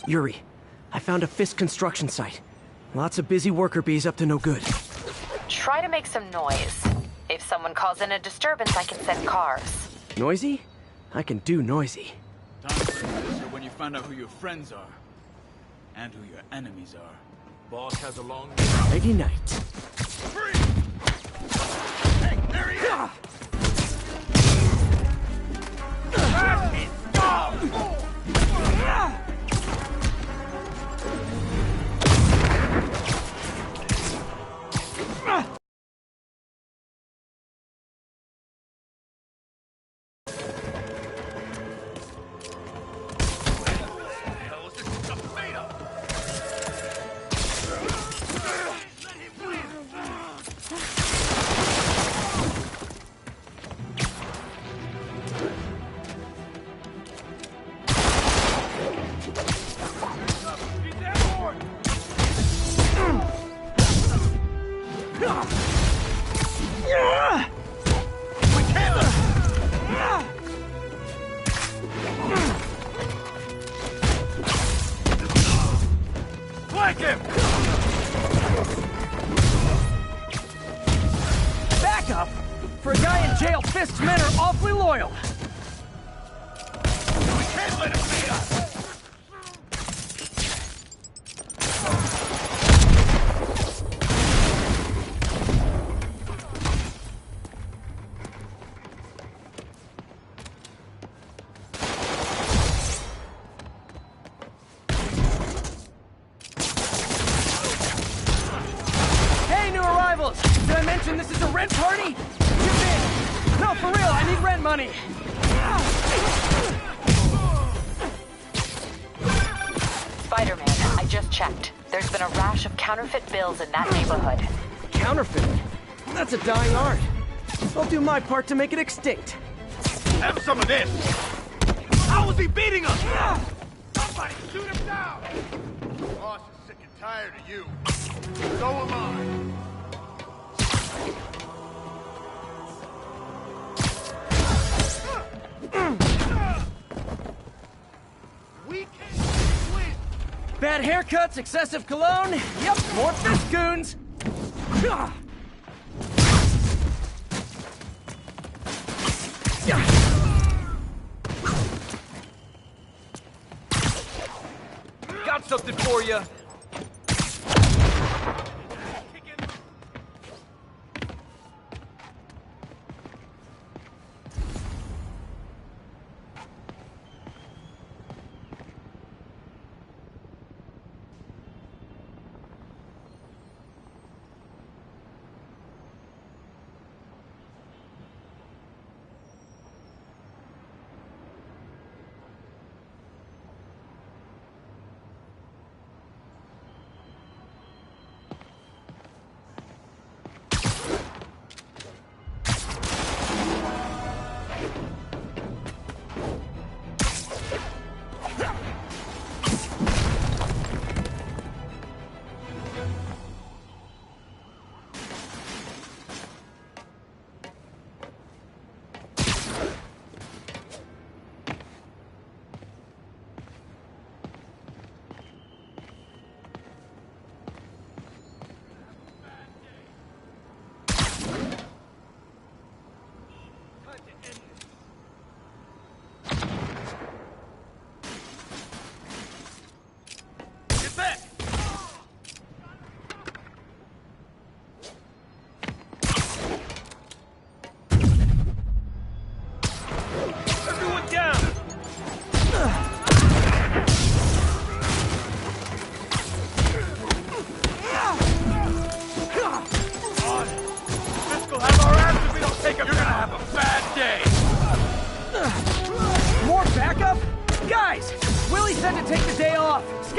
Yuri, I found a Fisk construction site. Lots of busy worker bees up to no good. Try to make some noise. If someone calls in a disturbance, I can send cars. Noisy? I can do noisy. Time for when you find out who your friends are. And who your enemies are. Boss has a long... Nighty night. Hey, there he is! Back up! For a guy in jail, Fisk's men are awfully loyal. We can't let him beat us! Did I mention this is a rent party? Give in! No, for real, I need rent money! Spiderman, I just checked. There's been a rash of counterfeit bills in that neighborhood. Counterfeit? That's a dying art. I'll do my part to make it extinct. Have some of this! How was he beating us? Somebody shoot him down! The boss is sick and tired of you. So am I. Bad haircuts, excessive cologne. Yep, more Fisk goons. Got something for you.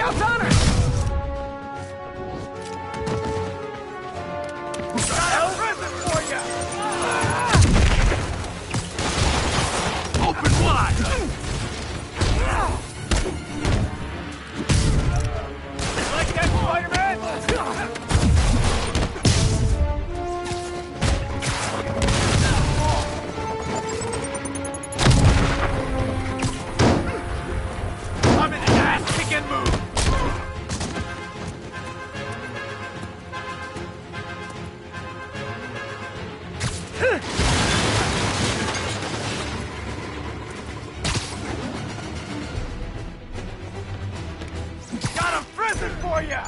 Scout's on her! Got a present for you! Open wide! Like that, Spider-Man? I'm in an ass-kicking mood! Got a present for you!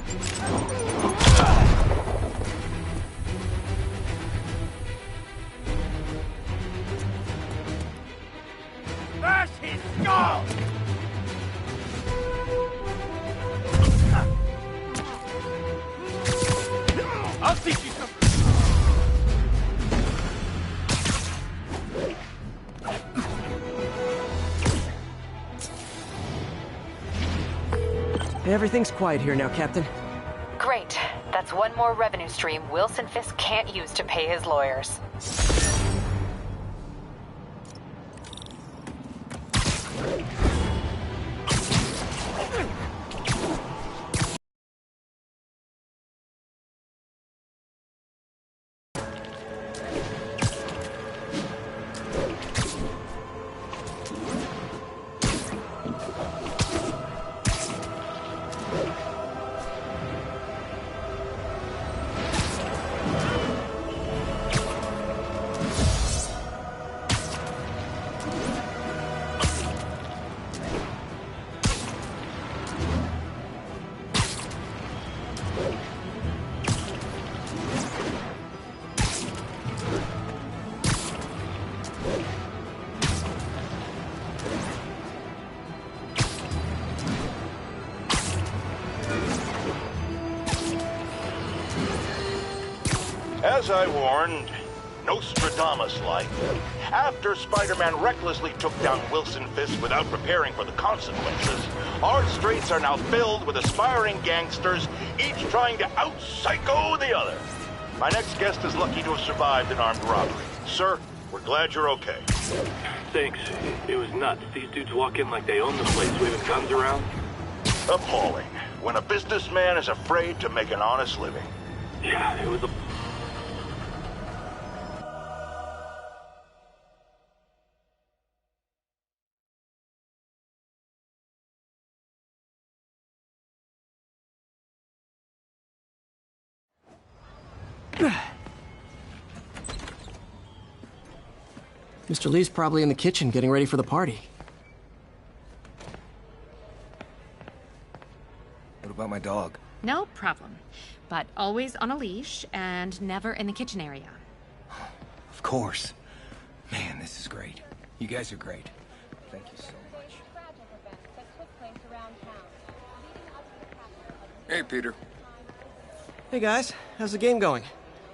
Bash his skull! I'll teach you something. Everything's quiet here now, Captain. Great. That's one more revenue stream Wilson Fisk can't use to pay his lawyers. As I warned, Nostradamus-like, after Spider-Man recklessly took down Wilson Fisk without preparing for the consequences, our streets are now filled with aspiring gangsters, each trying to out-psycho the other. My next guest is lucky to have survived an armed robbery. Sir, we're glad you're okay. Thanks. It was nuts. These dudes walk in like they own the place, waving guns around. Appalling. When a businessman is afraid to make an honest living. Yeah, it was a... Mr. Lee's probably in the kitchen getting ready for the party. What about my dog? No problem. But always on a leash and never in the kitchen area. Of course. Man, this is great. You guys are great. Thank you so much. Hey, Peter. Hey guys, how's the game going?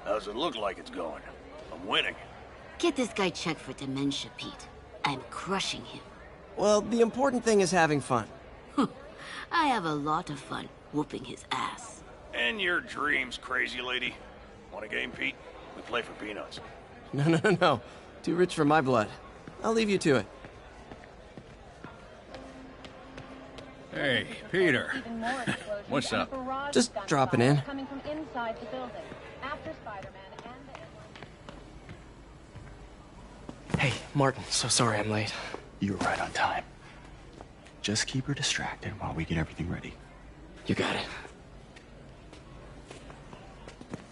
How's it look like it's going? I'm winning. Get this guy checked for dementia, Pete. I'm crushing him. Well, the important thing is having fun. I have a lot of fun whooping his ass. And your dreams, crazy lady. Want a game, Pete? We play for peanuts. No. Too rich for my blood. I'll leave you to it. Hey, Peter. What's up? Just dropping in. Coming from inside the building. After Spider-Man and the... Hey, Martin, so sorry I'm late. You were right on time. Just keep her distracted while we get everything ready. You got it.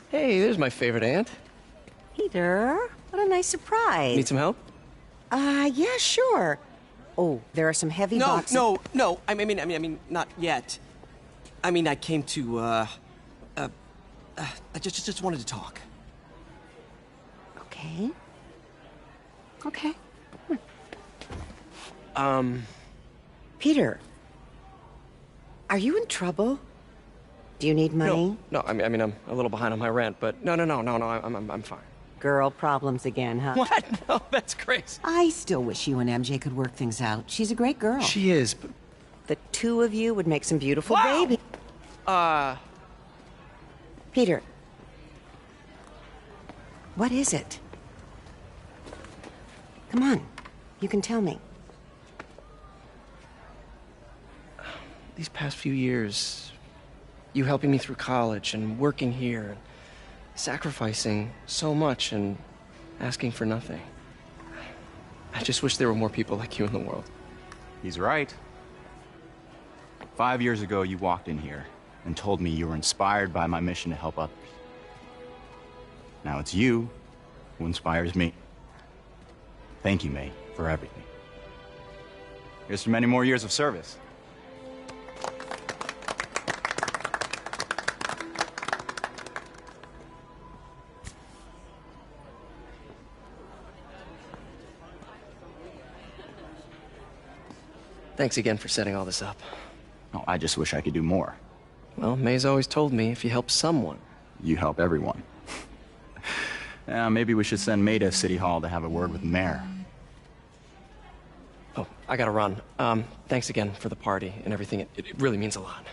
Hey, there's my favorite aunt. Peter, what a nice surprise. Need some help? Yeah, sure. Oh, there are some heavy boxes. No. I mean, not yet. I mean, I came to, I just wanted to talk. Okay. Okay. Peter, are you in trouble? Do you need money? No, I mean, I'm a little behind on my rent, but no, I'm fine. Girl problems again, huh? What? No, that's crazy. I still wish you and MJ could work things out. She's a great girl. She is, The two of you would make some beautiful Wow. baby. Peter. What is it? Come on. You can tell me. These past few years, you helping me through college and working here, and sacrificing so much and asking for nothing. I just wish there were more people like you in the world. He's right. 5 years ago, you walked in here and told me you were inspired by my mission to help others. Now it's you who inspires me. Thank you, May, for everything. Here's to many more years of service. Thanks again for setting all this up. Oh, I just wish I could do more. Well, May's always told me if you help someone, You help everyone. Maybe we should send May to City Hall to have a word with the mayor. Oh, I gotta run. Thanks again for the party and everything. It really means a lot.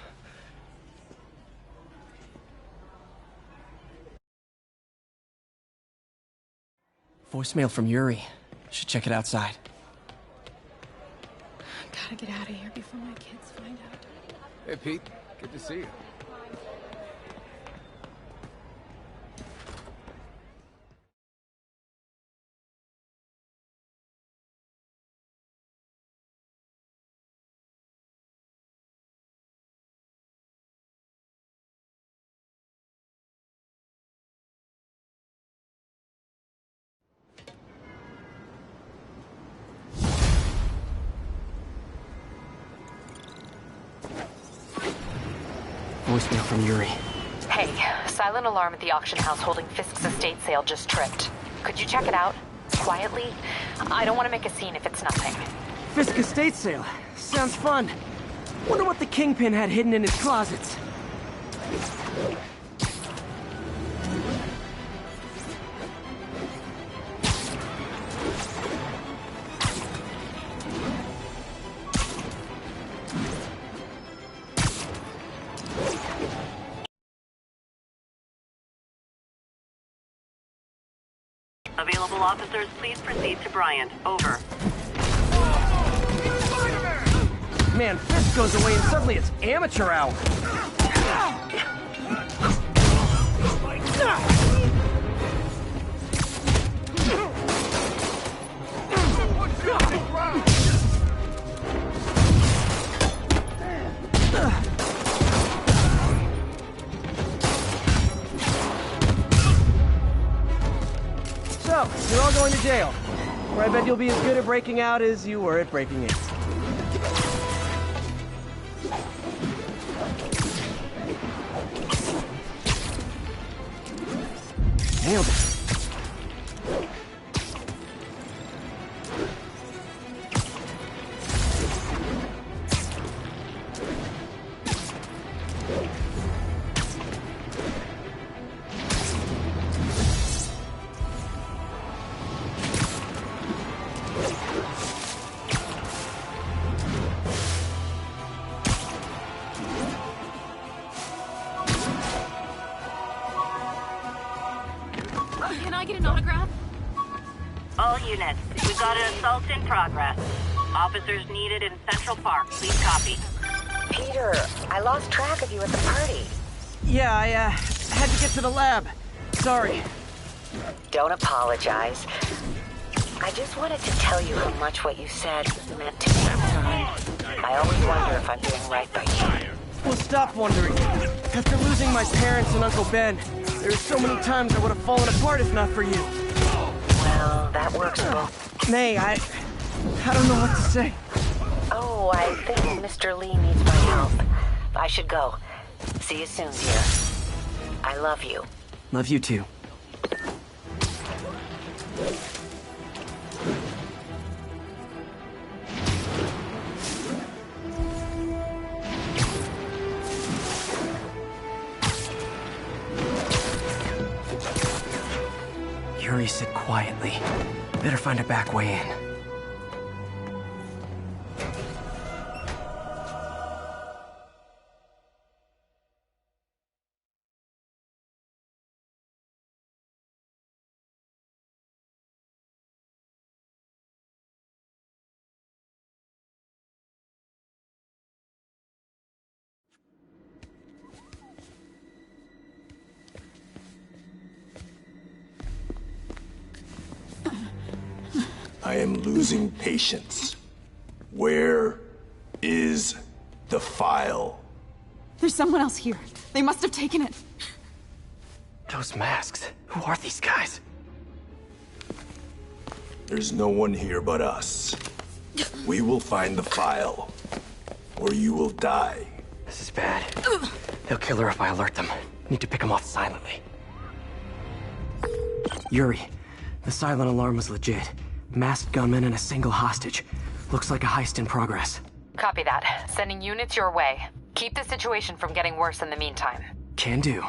Voicemail from Yuri. Should check it outside. Gotta get out of here before my kids find out. Hey, Pete. Good to see you. Voicemail from Yuri. Hey, silent alarm at the auction house holding Fisk's estate sale just tripped. Could you check it out? Quietly? I don't want to make a scene if it's nothing. Fisk estate sale. Sounds fun. Wonder what the Kingpin had hidden in his closets. Available officers, please proceed to Bryant. Over. Man, Fisk goes away and suddenly it's amateur hour. So, you're all going to jail. Where I bet you'll be as good at breaking out as you were at breaking in. Nailed it. Can I get an autograph? All units, we've got an assault in progress. Officers needed in Central Park. Please copy. Peter, I lost track of you at the party. Yeah, I had to get to the lab. Sorry. Don't apologize. I just wanted to tell you how much what you said meant to me. I always wonder if I'm doing right by you. Well, stop wondering. After losing my parents and Uncle Ben, there's so many times I would have fallen apart if not for you. Well, that works both. May, I don't know what to say. Oh, I think Mr. Lee needs my help. I should go. See you soon, dear. I love you. Love you too. Yuri said quietly. Better find a back way in. am losing patience. Where is the file? There's someone else here. They must have taken it. Those masks. Who are these guys? There's no one here but us. We will find the file, or you will die. This is bad. They'll kill her if I alert them. Need to pick them off silently. Yuri, the silent alarm was legit. Masked gunmen and a single hostage. Looks like a heist in progress. Copy that. Sending units your way. Keep the situation from getting worse in the meantime. Can do.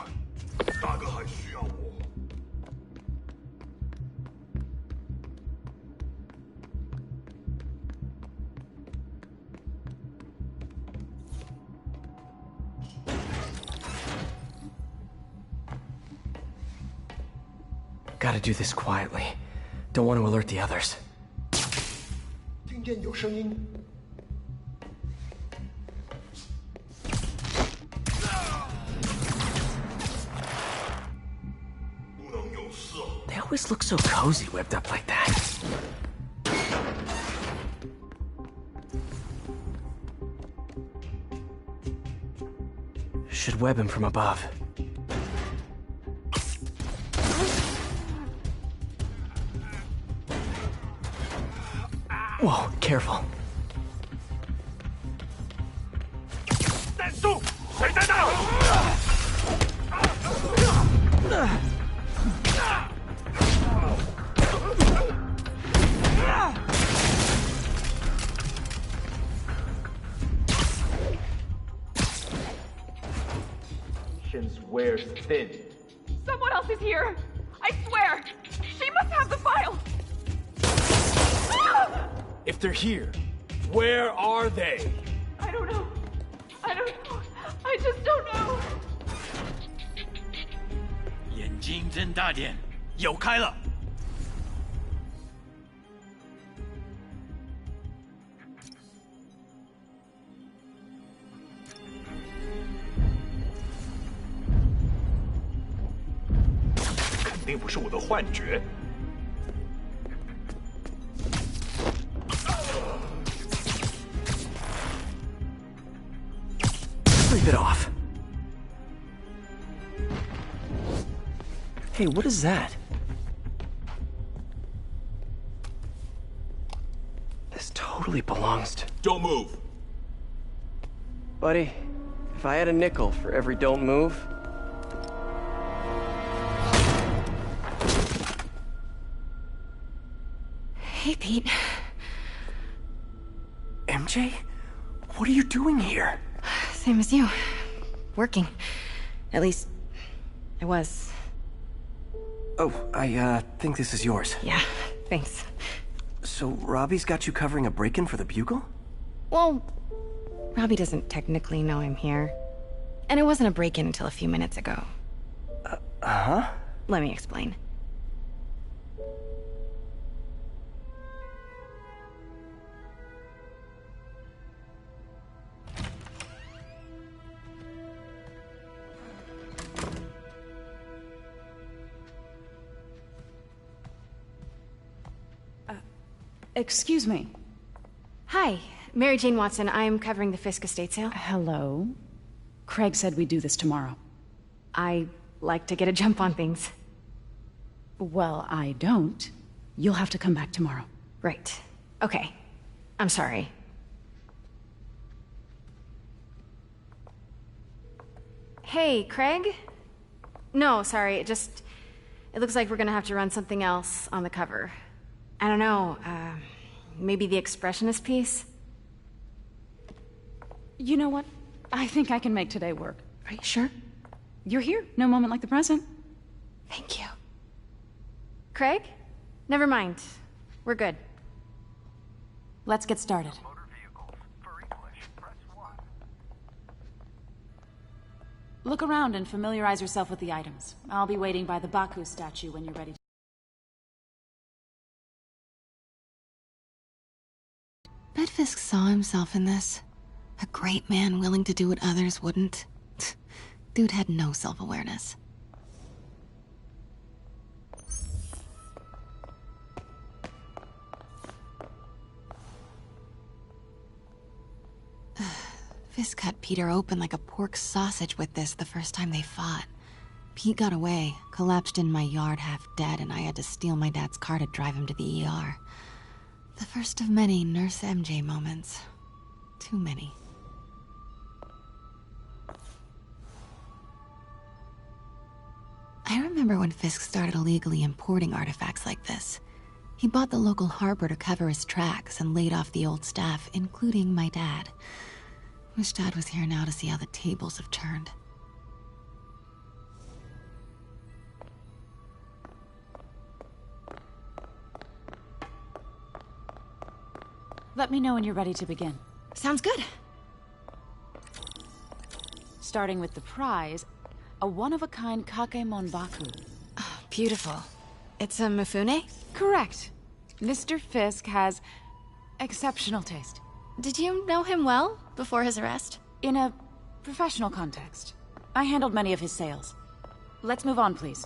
Gotta do this quietly. Don't want to alert the others. 听见有声音。 They always look so cozy whipped up like that. Should web him from above. Whoa, careful. 站住！谁在那？ wears thin. Someone else is here! I swear! She must have the file! If they're here, where are they? I don't know. I don't know. I just don't know. 眼睛睁大点，有开了。 并不是我的幻觉。Sleep it off. Hey, what is that? This totally belongs to... Don't move. Buddy, if I had a nickel for every don't move... Hey, Pete. MJ? What are you doing here? Same as you. Working. At least, I was. Oh, I think this is yours. Yeah, thanks. So, Robbie's got you covering a break-in for the Bugle? Well, Robbie doesn't technically know I'm here. And it wasn't a break-in until a few minutes ago. Huh? Let me explain. Excuse me. Hi, Mary Jane Watson. I'm covering the Fisk estate sale. Hello. Craig said we'd do this tomorrow. I like to get a jump on things. Well, I don't. You'll have to come back tomorrow. Right. Okay. I'm sorry. Hey, Craig? No, sorry, it looks like we're gonna have to run something else on the cover. I don't know, maybe the expressionist piece? You know what? I think I can make today work. Are you sure? You're here. No moment like the present. Thank you. Craig? Never mind. We're good. Let's get started. Look around and familiarize yourself with the items. I'll be waiting by the Baku statue when you're ready. Bet Fisk saw himself in this. A great man willing to do what others wouldn't. Dude had no self-awareness. Fisk cut Peter open like a pork sausage with this the first time they fought. Pete got away, collapsed in my yard half dead, and I had to steal my dad's car to drive him to the ER. The first of many Nurse MJ moments. Too many. I remember when Fisk started illegally importing artifacts like this. He bought the local harbor to cover his tracks and laid off the old staff, including my dad. Wish Dad was here now to see how the tables have turned. Let me know when you're ready to begin. Sounds good. Starting with the prize, a one-of-a-kind Kakemon Baku. Oh, beautiful. It's a Mifune? Correct. Mr. Fisk has exceptional taste. Did you know him well before his arrest? In a professional context. I handled many of his sales. Let's move on, please.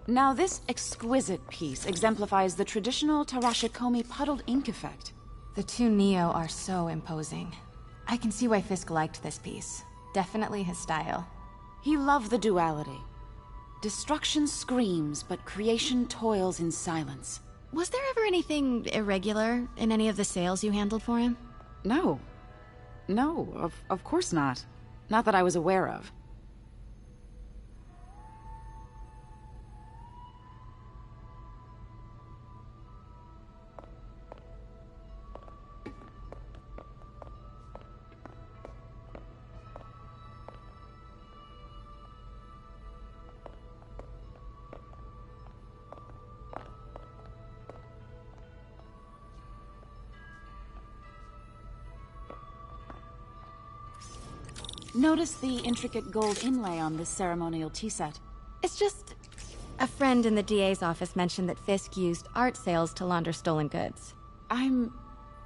Now, this exquisite piece exemplifies the traditional Tarashikomi puddled ink effect. The two Neo are so imposing. I can see why Fisk liked this piece. Definitely his style. He loved the duality. Destruction screams, but creation toils in silence. Was there ever anything irregular in any of the sales you handled for him? No. No, of course not. Not that I was aware of. Notice the intricate gold inlay on this ceremonial tea set. It's just... a friend in the DA's office mentioned that Fisk used art sales to launder stolen goods. I'm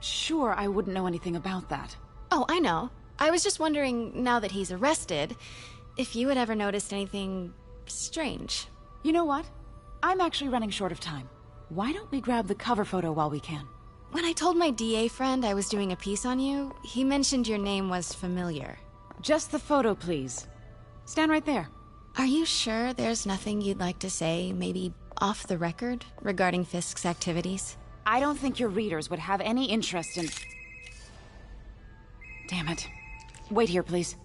sure I wouldn't know anything about that. Oh, I know. I was just wondering, now that he's arrested, if you had ever noticed anything strange. You know what? I'm actually running short of time. Why don't we grab the cover photo while we can? When I told my DA friend I was doing a piece on you, he mentioned your name was familiar. Just the photo, please. Stand right there. Are you sure there's nothing you'd like to say, maybe off the record, regarding Fisk's activities? I don't think your readers would have any interest in... Damn it. Wait here, please.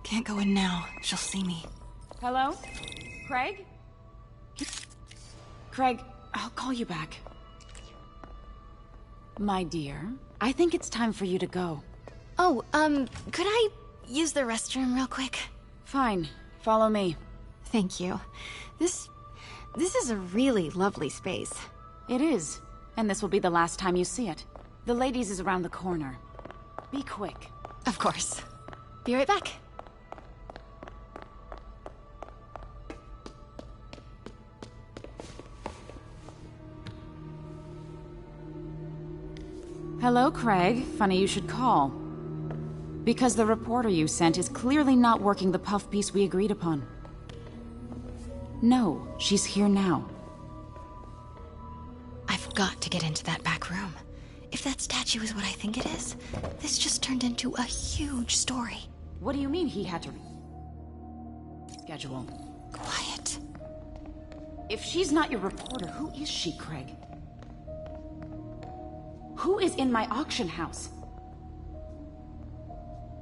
Can't go in now. She'll see me. Hello? Craig? Craig, I'll call you back. My dear, I think it's time for you to go. Oh, could I use the restroom real quick? Fine. Follow me. Thank you. This is a really lovely space. It is. And this will be the last time you see it. The ladies is around the corner. Be quick. Of course. Be right back. Hello, Craig. Funny you should call. Because the reporter you sent is clearly not working the puff piece we agreed upon. No, she's here now. I've got to get into that back room. If that statue is what I think it is, this just turned into a huge story. What do you mean he had to... schedule? Quiet. If she's not your reporter, who is she, Craig? Who is in my auction house?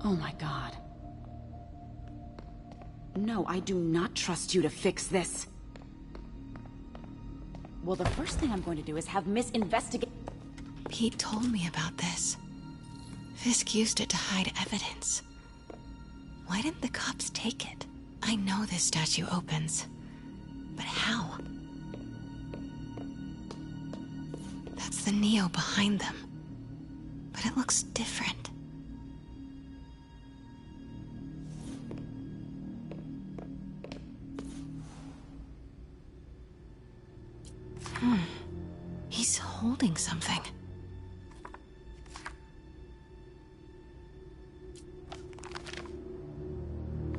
Oh my God. No, I do not trust you to fix this. Well, the first thing I'm going to do is have Miss investigate... Pete told me about this. Fisk used it to hide evidence. Why didn't the cops take it? I know this statue opens. But how? That's the Neo behind them. but it looks different. He's holding something.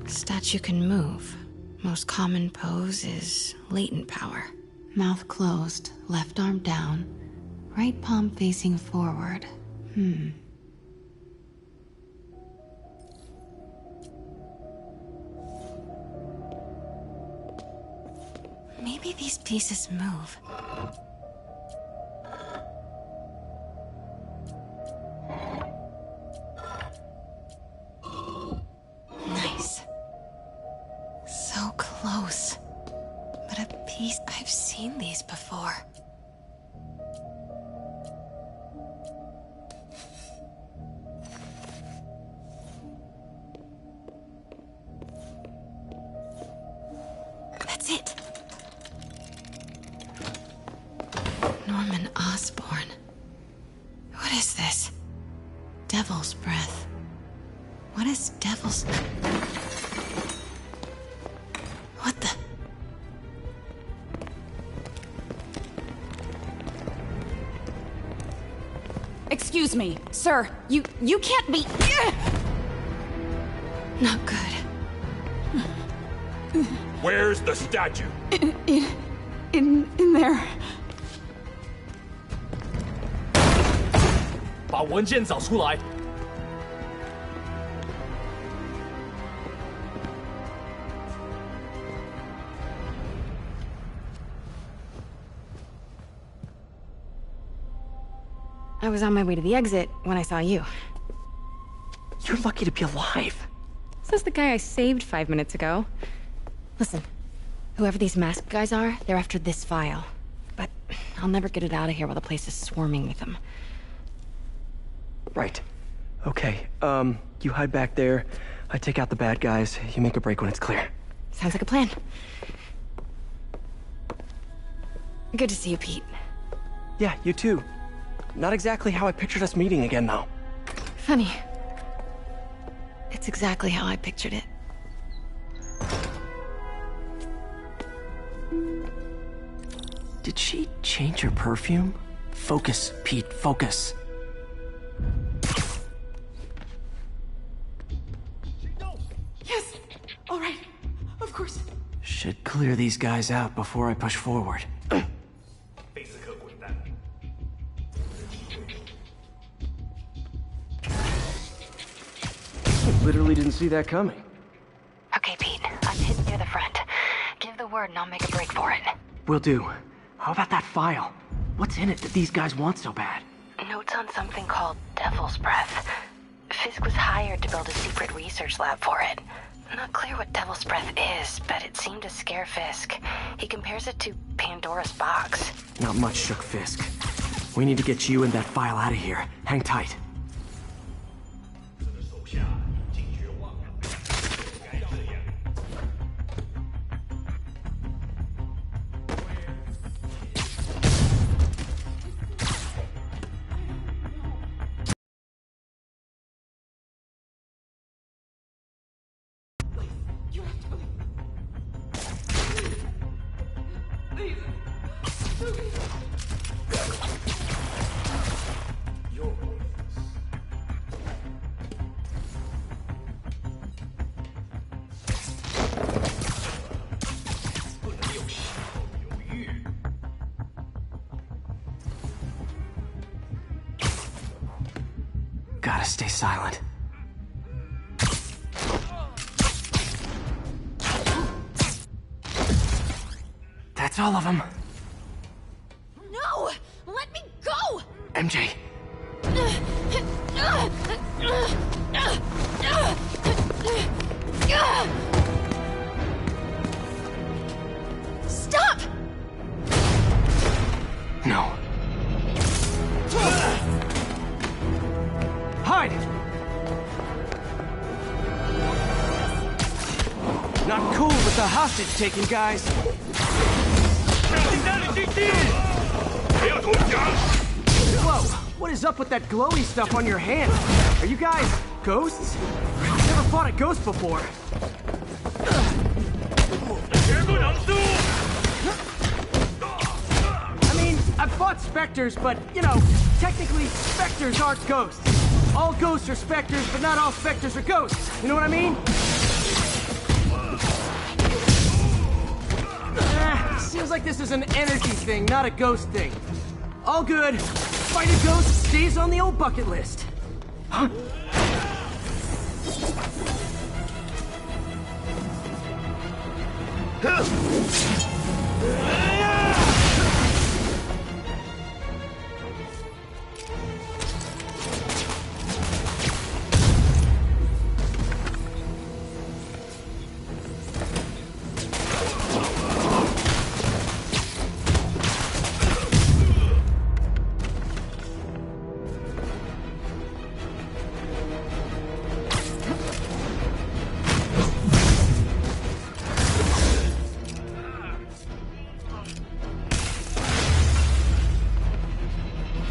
Statue can move. Most common pose is latent power. Mouth closed, left arm down, right palm facing forward. Maybe these pieces move. Nice. So close. But a piece... I've seen these before. That's it. Norman Osborn. What is this? Devil's breath. What is devil's... What the... Excuse me, sir. You can't be... Not good. Where's the statue? In there. 把文件找出来。 I was on my way to the exit when I saw you. You're lucky to be alive. Says the guy I saved 5 minutes ago. Listen, whoever these masked guys are, they're after this file. But I'll never get it out of here while the place is swarming with them. Right. Okay, you hide back there. I take out the bad guys. You make a break when it's clear. Sounds like a plan. Good to see you, Pete. Yeah, you too. Not exactly how I pictured us meeting again, though. Funny. It's exactly how I pictured it. Did she change her perfume? Focus, Pete, focus. Yes! All right. Of course. Should clear these guys out before I push forward. Literally didn't see that coming. Okay, Pete. I'm hidden near the front. Give the word and I'll make a break for it. Will do. How about that file? What's in it that these guys want so bad? Notes on something called Devil's Breath. Fisk was hired to build a secret research lab for it. Not clear what Devil's Breath is, but it seemed to scare Fisk. He compares it to Pandora's box. Not much shook Fisk. We need to get you and that file out of here. Hang tight. Gotta stay silent. That's all of them. No! Let me go! MJ. Stop! No. Hide! Not cool with the hostage-taking guys. Whoa! What What is up with that glowy stuff on your hand? Are you guys ghosts? I've never fought a ghost before. I mean, I've fought specters, but, you know, technically specters aren't ghosts. All ghosts are specters, but not all specters are ghosts. You know what I mean? Seems like this is an energy thing, not a ghost thing. All good. Fight a ghost stays on the old bucket list. Huh?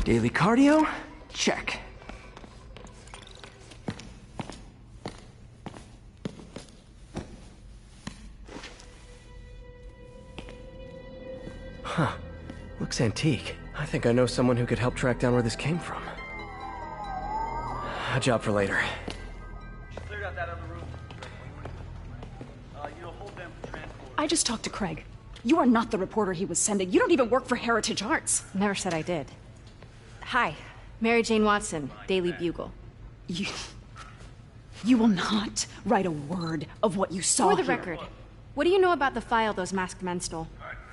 Daily cardio? Check. Huh. Looks antique. I think I know someone who could help track down where this came from. A job for later. Cleared out that other room. You'll hold them for transport. I just talked to Craig. You are not the reporter he was sending. You don't even work for Heritage Arts. Never said I did. Hi, Mary Jane Watson, Daily Bugle. You will not write a word of what you saw For the here. record, what do you know about the file those masked men stole?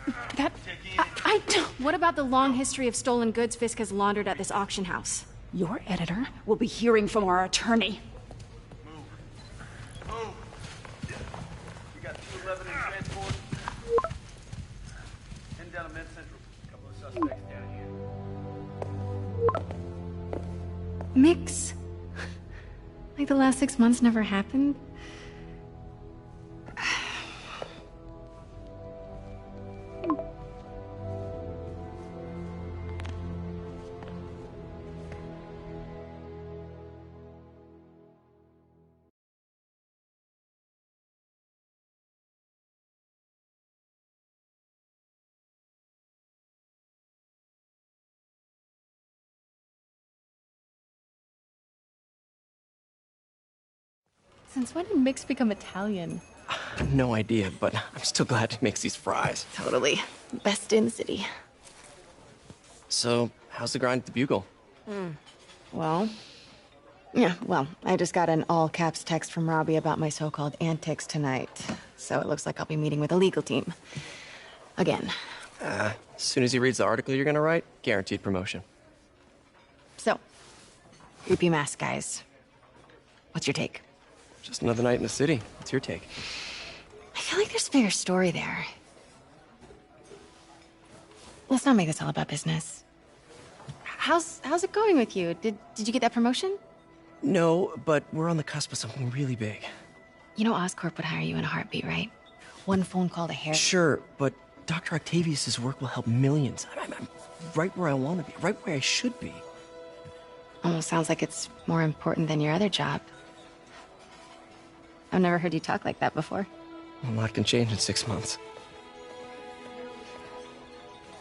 I don't... What about the long history of stolen goods Fisk has laundered at this auction house? Your editor will be hearing from our attorney. Move. We got 211 in transport. Heading down to Med Central. A couple of suspects down here. Mix? Like the last 6 months never happened? Since when did Mix become Italian? No idea, but I'm still glad he makes these fries. Totally. Best in the city. So, how's the grind at the Bugle? Well, I just got an all-caps text from Robbie about my so-called antics tonight. So it looks like I'll be meeting with a legal team. Again. As soon as he reads the article you're gonna write, guaranteed promotion. So, creepy mask guys. What's your take? Just another night in the city. What's your take? I feel like there's a bigger story there. Let's not make this all about business. How's it going with you? Did you get that promotion? No, but we're on the cusp of something really big. You know Oscorp would hire you in a heartbeat, right? One phone call to Harry. Sure, but Dr. Octavius's work will help millions. I'm right where I want to be, right where I should be. Almost sounds like it's more important than your other job. I've never heard you talk like that before. A lot can change in 6 months.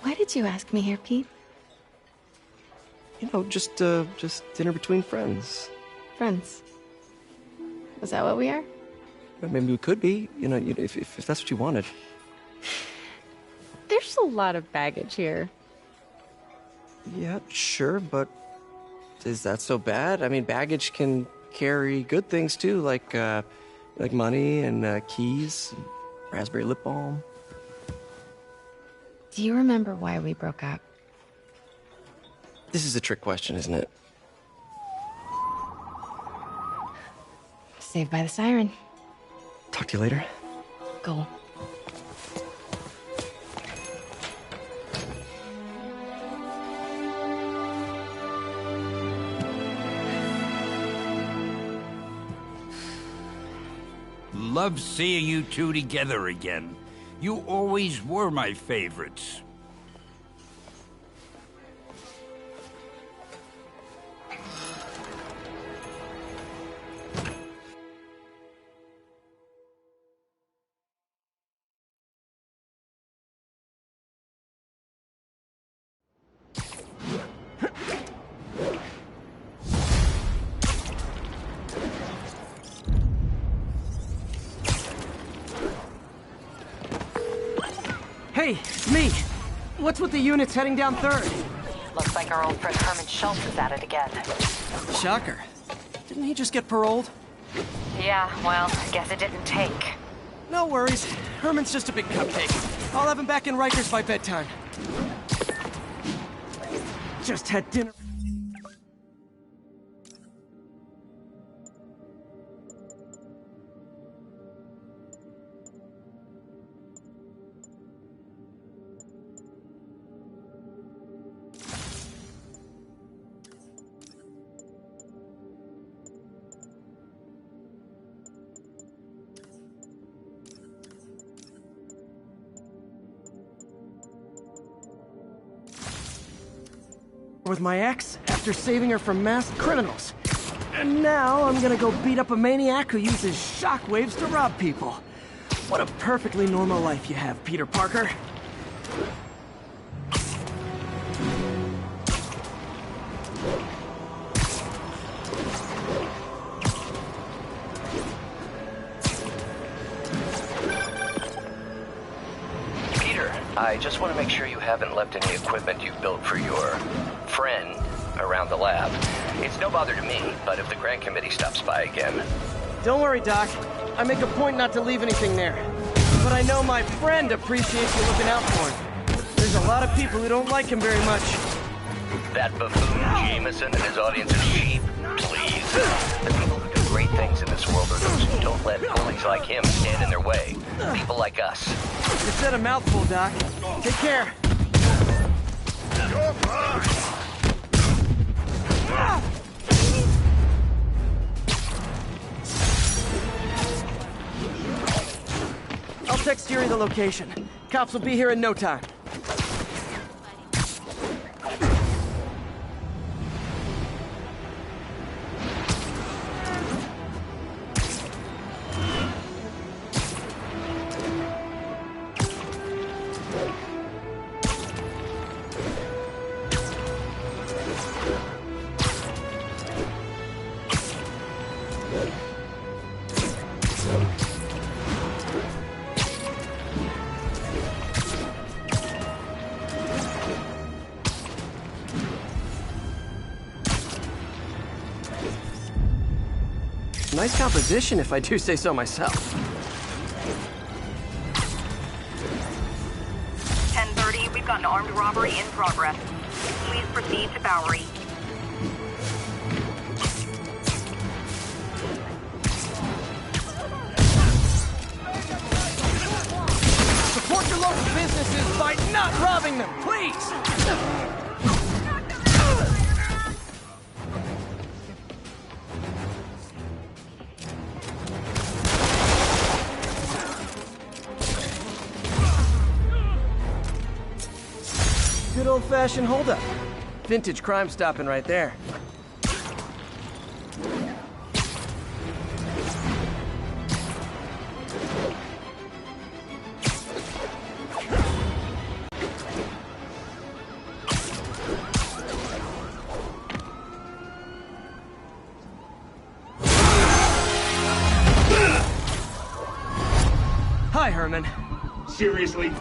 Why did you ask me here, Pete? You know, just dinner between friends. Friends. Was that what we are? Maybe we could be, you know, if that's what you wanted. There's a lot of baggage here. Yeah, sure, but is that so bad? I mean, baggage can carry good things too, like money and keys, and raspberry lip balm. Do you remember why we broke up? This is a trick question, isn't it? Saved by the siren. Talk to you later. Go. Love seeing you two together again. You always were my favorites. Hey, me. What's with the units heading down 3rd? Looks like our old friend Herman Schultz is at it again. Shocker. Didn't he just get paroled? Yeah, well, I guess it didn't take. No worries. Herman's just a big cupcake. I'll have him back in Rikers by bedtime. Just had dinner. With my ex after saving her from masked criminals. And now I'm gonna go beat up a maniac who uses shockwaves to rob people. What a perfectly normal life you have, Peter Parker. I just want to make sure you haven't left any equipment you've built for your friend around the lab. It's no bother to me, but if the grant committee stops by again... Don't worry, Doc. I make a point not to leave anything there. But I know my friend appreciates you looking out for him. There's a lot of people who don't like him very much. That buffoon Jameson and his audience of sheep, please. The people who do great things in this world are those who don't let bullies like him stand in their way. People like us. You said a mouthful, Doc. Take care. You're mine. I'll text Yuri the location. Cops will be here in no time. Nice composition, if I do say so myself. 10:30, we've got an armed robbery in progress. Please proceed to Bowery. Support your local businesses by not robbing them, please! Good old-fashioned holdup. Vintage crime stopping right there. Hi, Herman. Seriously?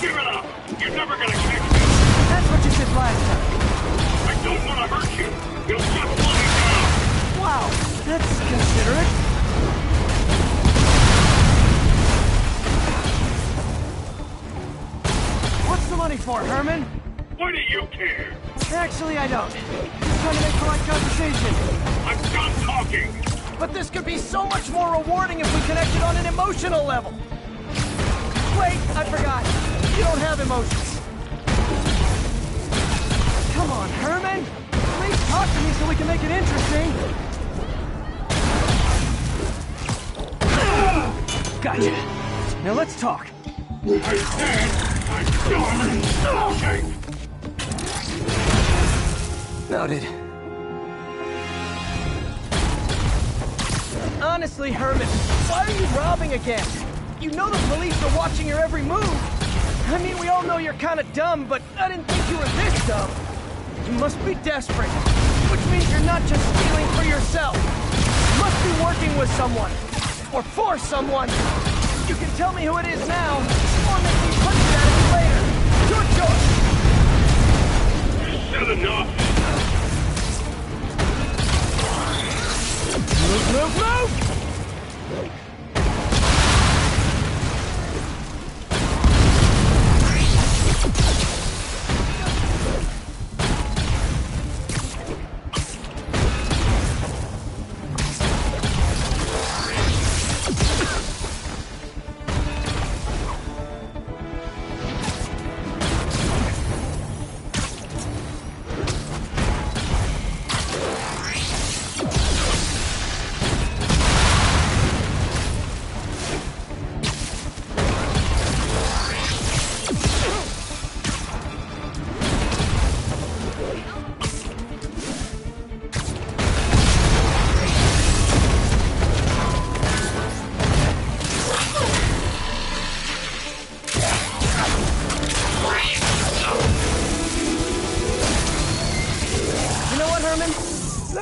Give it up! You're never gonna catch me! That's what you said last time. I don't want to hurt you! You'll just slow me down! Wow, that's considerate. What's the money for, Herman? Why do you care? Actually, I don't. Just trying to make polite conversation. I'm done talking! But this could be so much more rewarding if we connected on an emotional level. Wait, I forgot. You don't have emotions. Come on, Herman. Please talk to me so we can make it interesting. Gotcha. Now let's talk. I said I'm done talking! Noted. Honestly, Herman, why are you robbing again? You know the police are watching your every move. I mean, we all know you're kind of dumb, but I didn't think you were this dumb. You must be desperate, which means you're not just stealing for yourself. You must be working with someone. or for someone. You can tell me who it is now, or make me punch it at it later. Your choice. Good enough. Move!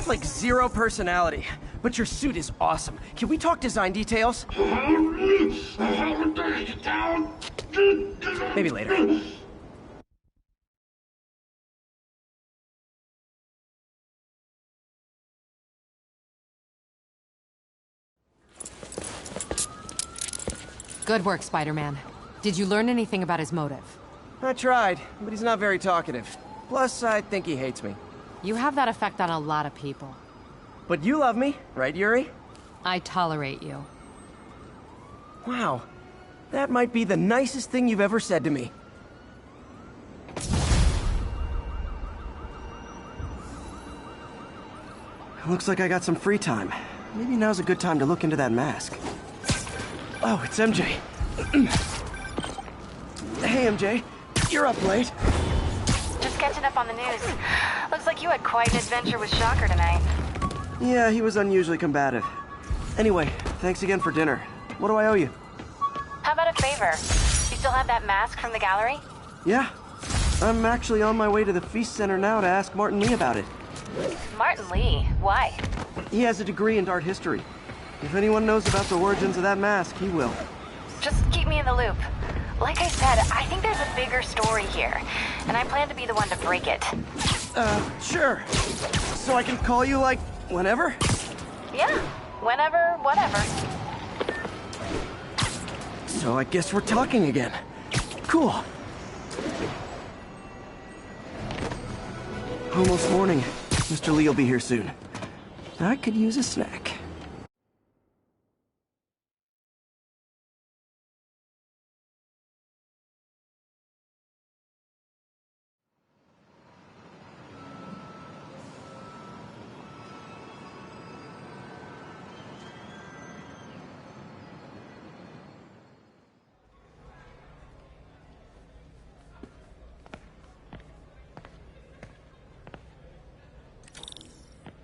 Like zero personality, but your suit is awesome. Can we talk design details? Maybe later. Good work, Spider-Man. Did you learn anything about his motive? I tried, but he's not very talkative. Plus, I think he hates me. You have that effect on a lot of people. But you love me, right, Yuri? I tolerate you. Wow. That might be the nicest thing you've ever said to me. Looks like I got some free time. Maybe now's a good time to look into that mask. Oh, it's MJ. Hey, MJ. You're up late. Just catching up on the news. Looks like you had quite an adventure with Shocker tonight. Yeah, he was unusually combative. Anyway, thanks again for dinner. What do I owe you? How about a favor? You still have that mask from the gallery? Yeah. I'm actually on my way to the Feast Center now to ask Martin Lee about it. Martin Lee? Why? He has a degree in art history. If anyone knows about the origins of that mask, he will. Just keep me in the loop. Like I said, I think there's a bigger story here, and I plan to be the one to break it. Sure. So I can call you, like, whenever? Yeah, whenever, whatever. So I guess we're talking again. Cool. Almost morning. Mr. Lee will be here soon. I could use a snack.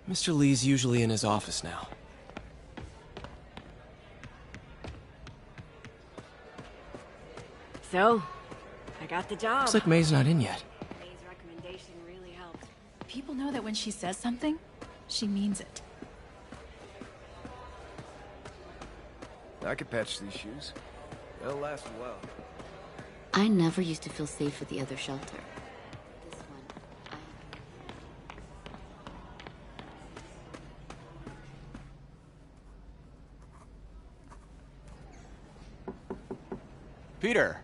Mr. Lee's usually in his office now. So, I got the job. Looks like May's not in yet. May's recommendation really helped. People know that when she says something, she means it. I could patch these shoes. They'll last a while. I never used to feel safe at the other shelter. Peter,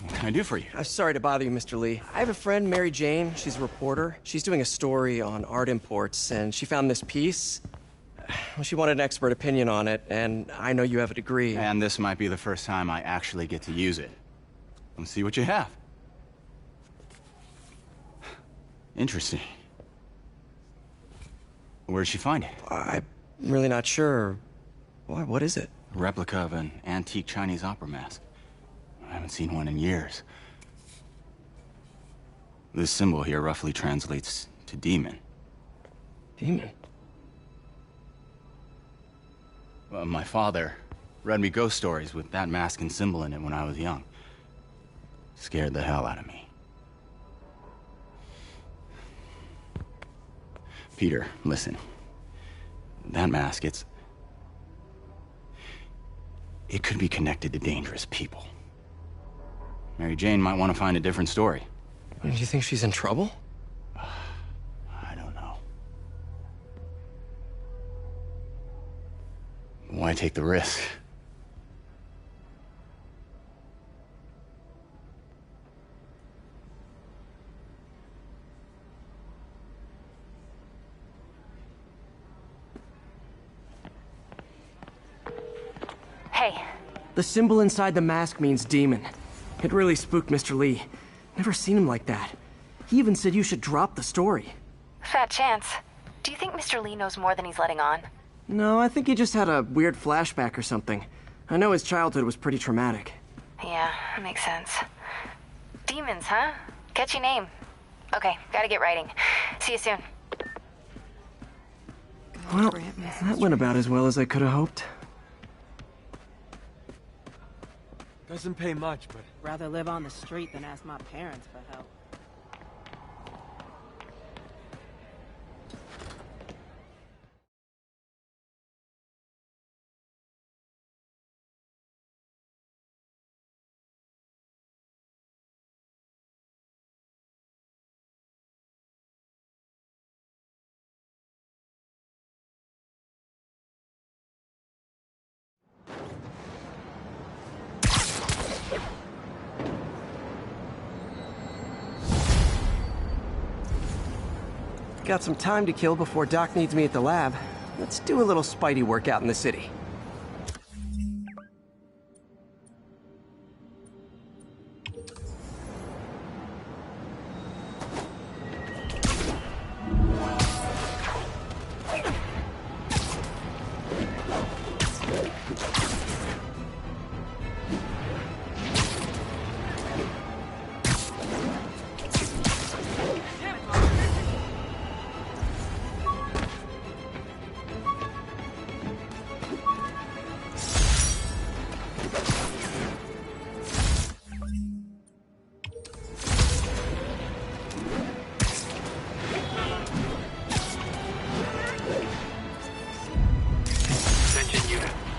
what can I do for you? I'm sorry to bother you, Mr. Lee. I have a friend, Mary Jane. She's a reporter. She's doing a story on art imports, and she found this piece. Well, she wanted an expert opinion on it, and I know you have a degree. And this might be the first time I actually get to use it. Let's see what you have. Interesting. Where'd she find it? I'm really not sure. Why, what is it? A replica of an antique Chinese opera mask. I haven't seen one in years. This symbol here roughly translates to demon. Demon? Well, my father read me ghost stories with that mask and symbol in it when I was young. Scared the hell out of me. Peter, listen. That mask, it could be connected to dangerous people. Mary Jane might want to find a different story. Do you think she's in trouble? I don't know. Why take the risk? Hey. The symbol inside the mask means demon. It really spooked Mr. Lee. Never seen him like that. He even said you should drop the story. Fat chance. Do you think Mr. Lee knows more than he's letting on? No, I think he just had a weird flashback or something. I know his childhood was pretty traumatic. Yeah, that makes sense. Demons, huh? Catchy name. Okay, gotta get writing. See you soon. Well, that went about as well as I could have hoped. Doesn't pay much, but... Rather live on the street than ask my parents for help. Got some time to kill before Doc needs me at the lab. Let's do a little Spidey workout in the city.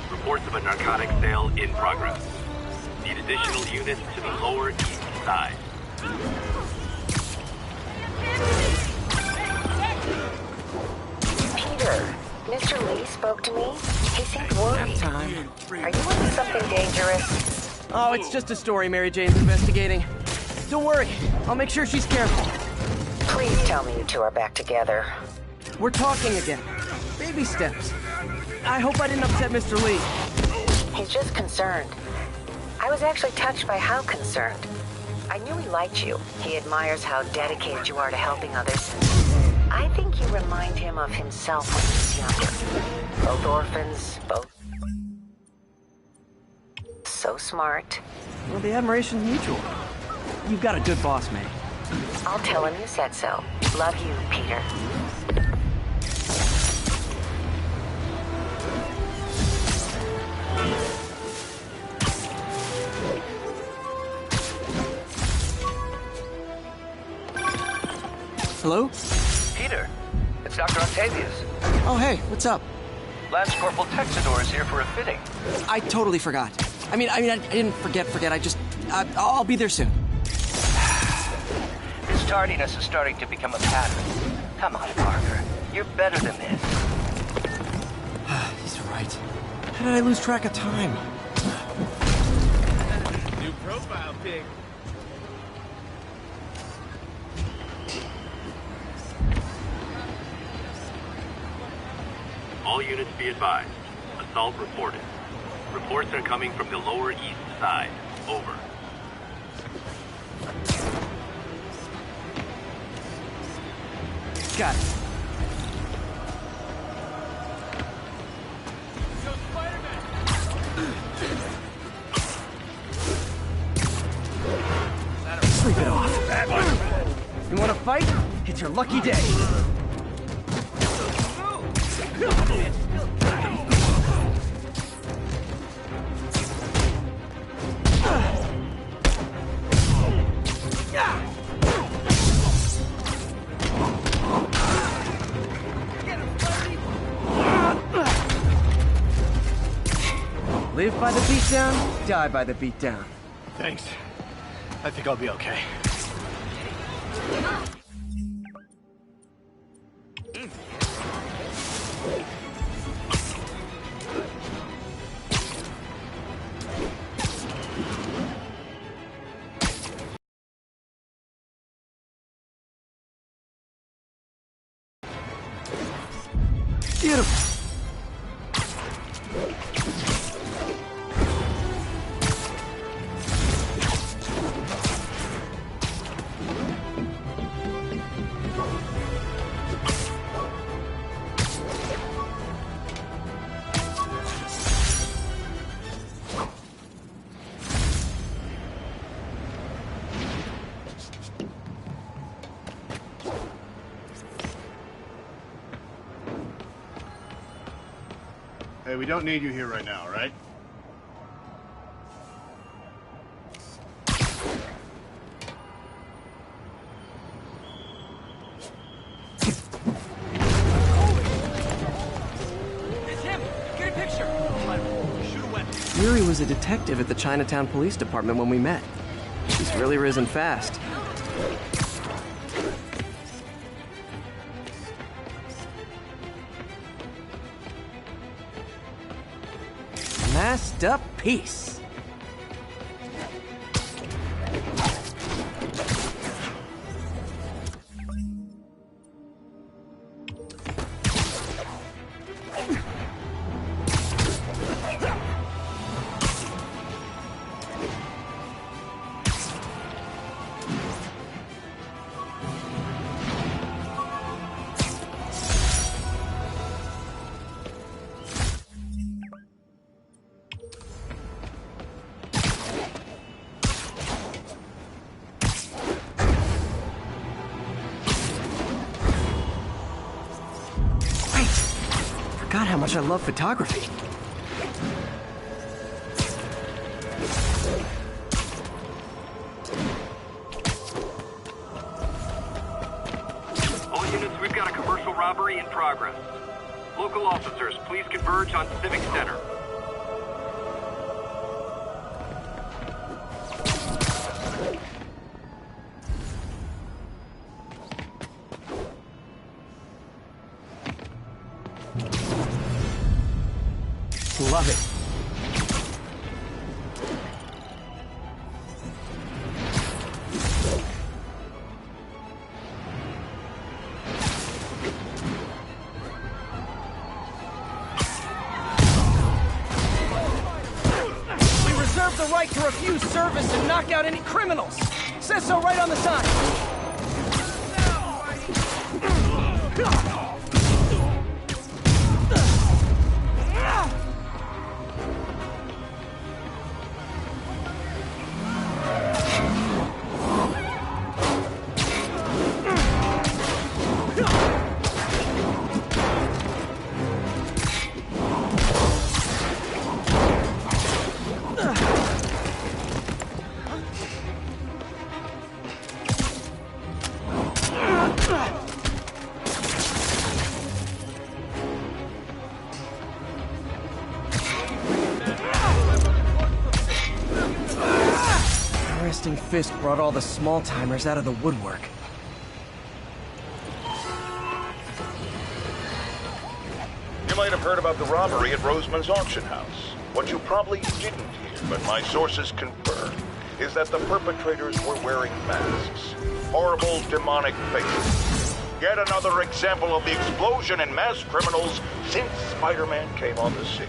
Reports of a narcotic sale in progress. Need additional units to the lower east side. Peter, Mr. Lee spoke to me. He seemed worried. Are you into something dangerous? Oh, it's just a story Mary Jane's investigating. Don't worry, I'll make sure she's careful. Please tell me you two are back together. We're talking again. Baby steps. I hope I didn't upset Mr. Lee. He's just concerned. I was actually touched by how concerned. I knew he liked you. He admires how dedicated you are to helping others. I think you remind him of himself when he was younger. Both orphans, both so smart. Well, the admiration's mutual. You've got a good boss, May. I'll tell him you said so. Love you, Peter. Hello? Peter, it's Dr. Octavius. Oh, hey, what's up? Lance Corporal Texador is here for a fitting. I totally forgot. I didn't forget. I'll be there soon. This tardiness is starting to become a pattern. Come on, Parker. You're better than this. He's right. How did I lose track of time? New profile pic. All units be advised. Assault reported. Reports are coming from the lower east side. Over. Got it. Sleep it off. You want to fight? It's your lucky day. Live by the beatdown, die by the beatdown. Thanks. I think I'll be okay. Beautiful. Hey, we don't need you here right now, right? It's him! Get a picture! Shoot a weapon. Yuri was a detective at the Chinatown Police Department when we met. She's really risen fast. Masked up piece. God, how much I love photography. All units, we've got a commercial robbery in progress. Local officers, please converge on Civic Center. Love it. We reserve the right to refuse service and knock out any criminals. Says so right on the sign. Fisk brought all the small-timers out of the woodwork. You might have heard about the robbery at Roseman's auction house. What you probably didn't hear, but my sources confirm, is that the perpetrators were wearing masks. Horrible, demonic faces. Yet another example of the explosion in mass criminals since Spider-Man came on the scene.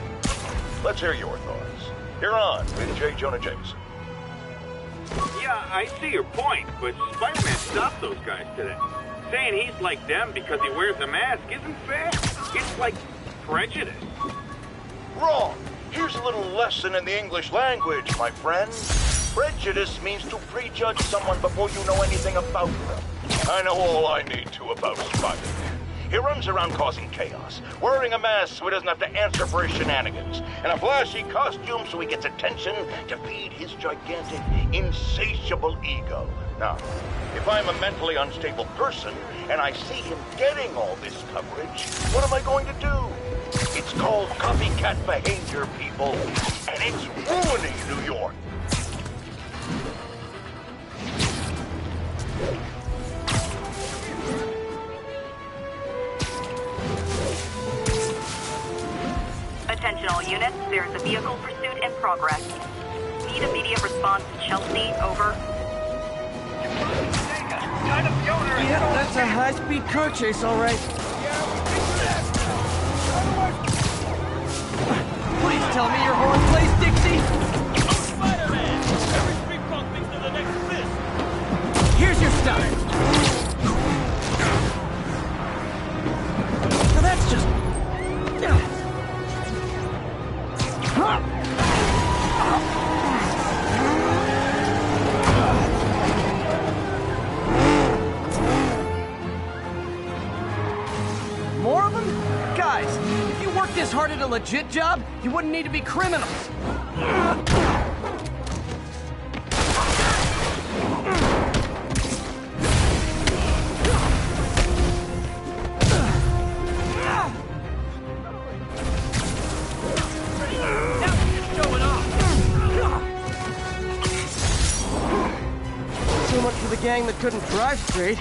Let's hear your thoughts. You're on with J. Jonah Jameson. Yeah, I see your point, but Spider-Man stopped those guys today. Saying he's like them because he wears a mask isn't fair. It's like prejudice. Wrong. Here's a little lesson in the English language, my friend. Prejudice means to prejudge someone before you know anything about them. I know all I need to about Spider-Man. He runs around causing chaos, wearing a mask so he doesn't have to answer for his shenanigans, and a flashy costume so he gets attention to feed his gigantic, insatiable ego. Now, if I'm a mentally unstable person, and I see him getting all this coverage, what am I going to do? It's called copycat behavior, people, and it's ruining New York. Attention all units, there's a vehicle pursuit in progress. Need immediate response to Chelsea, over. Yeah, that's a high-speed car chase, all right. Please tell me your horn plays, Dixie! Spider-Man! Every street punk thinks they're the next fist! Here's your stuff! Now that's just... More of them? Guys, if you worked this hard at a legit job, you wouldn't need to be criminals. So much for the gang that couldn't drive straight.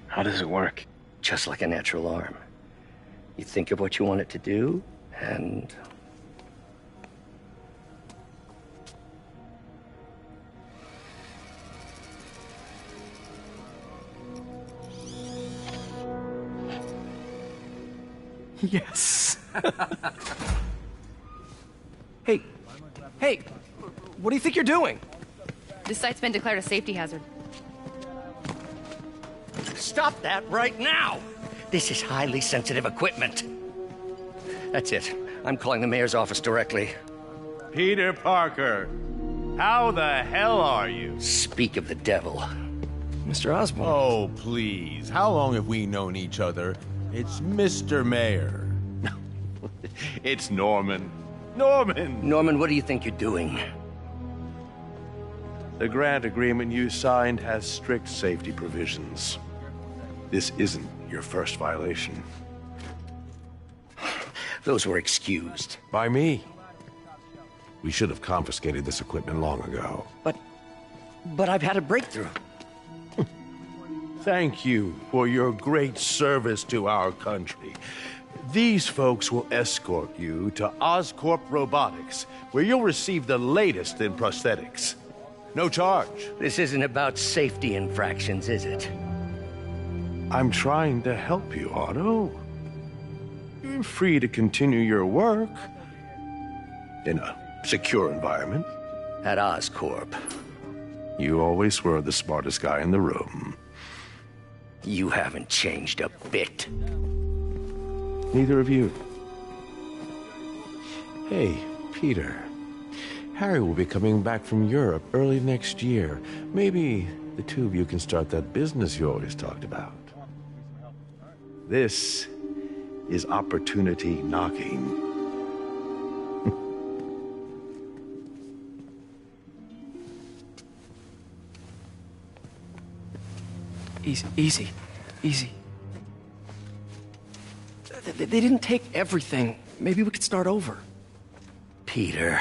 How does it work? Just like a natural arm. You think of what you want it to do, and... Yes. Hey, what do you think you're doing? This site's been declared a safety hazard. Stop that right now! This is highly sensitive equipment. That's it. I'm calling the mayor's office directly. Peter Parker, how the hell are you? Speak of the devil. Mr. Osborn. Oh, please. How long have we known each other? It's Mr. Mayor. It's Norman. Norman! Norman, what do you think you're doing? The grant agreement you signed has strict safety provisions. This isn't your first violation. Those were excused. By me. We should have confiscated this equipment long ago. But I've had a breakthrough. Thank you for your great service to our country. These folks will escort you to Oscorp Robotics, where you'll receive the latest in prosthetics. No charge. This isn't about safety infractions, is it? I'm trying to help you, Otto. You're free to continue your work in a secure environment. At Oscorp. You always were the smartest guy in the room. You haven't changed a bit. Neither of you. Hey, Peter. Harry will be coming back from Europe early next year. Maybe the two of you can start that business you always talked about. This is opportunity knocking. Easy. They didn't take everything. Maybe we could start over. Peter,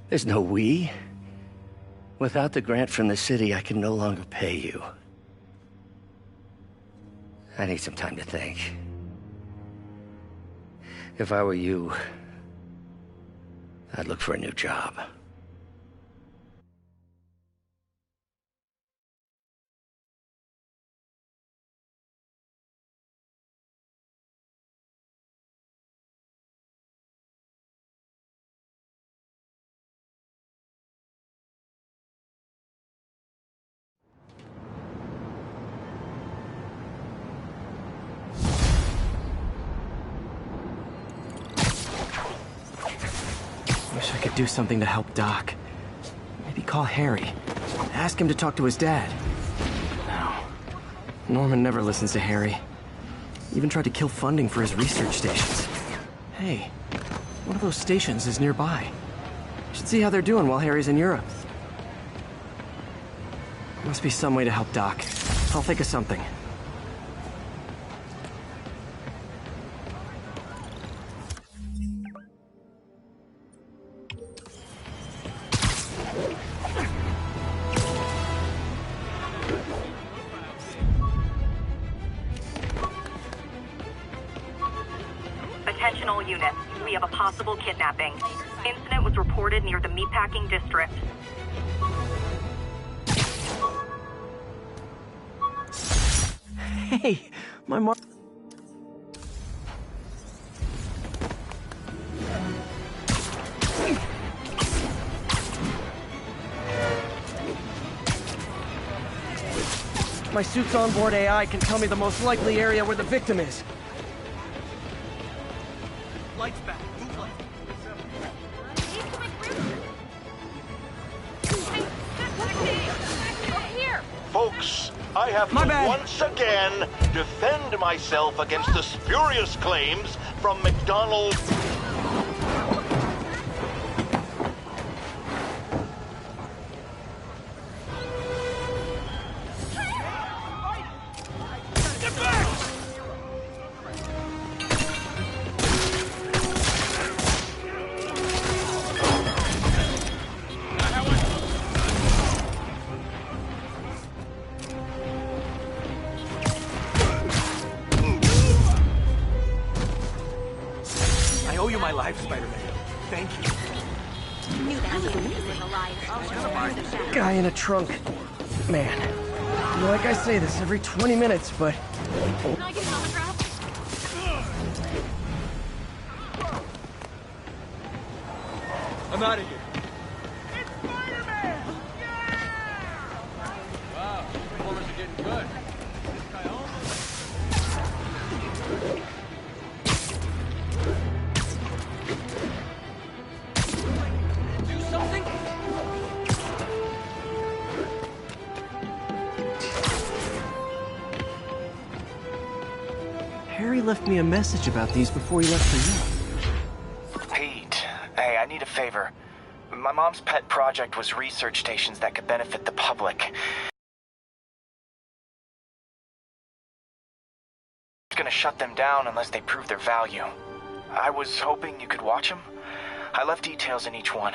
there's no we. Without the grant from the city, I can no longer pay you. I need some time to think. If I were you, I'd look for a new job. do something to help Doc. Maybe call Harry. Ask him to talk to his dad. No. Norman never listens to Harry. Even tried to kill funding for his research stations. Hey, one of those stations is nearby. Should see how they're doing while Harry's in Europe. Must be some way to help Doc. I'll think of something. Attention all units. We have a possible kidnapping. Incident was reported near the meatpacking district. Hey, my mom... My suit's onboard AI can tell me the most likely area where the victim is. Lights back. Move lights. Folks, I have to once again defend myself against the spurious claims from McDonald's. I owe you my life, Spider-Man. Thank you. Guy in a trunk. Man, you know, like I say this every 20 minutes, but... Can I get an autograph? I'm out of here. It's Spider-Man! Yeah! Wow, performers are getting good. This guy do something? Harry left me a message about these before he left for you. Pete, hey, I need a favor. My mom's pet project was research stations that could benefit the public. It's gonna shut them down unless they prove their value. I was hoping you could watch them. I left details in each one.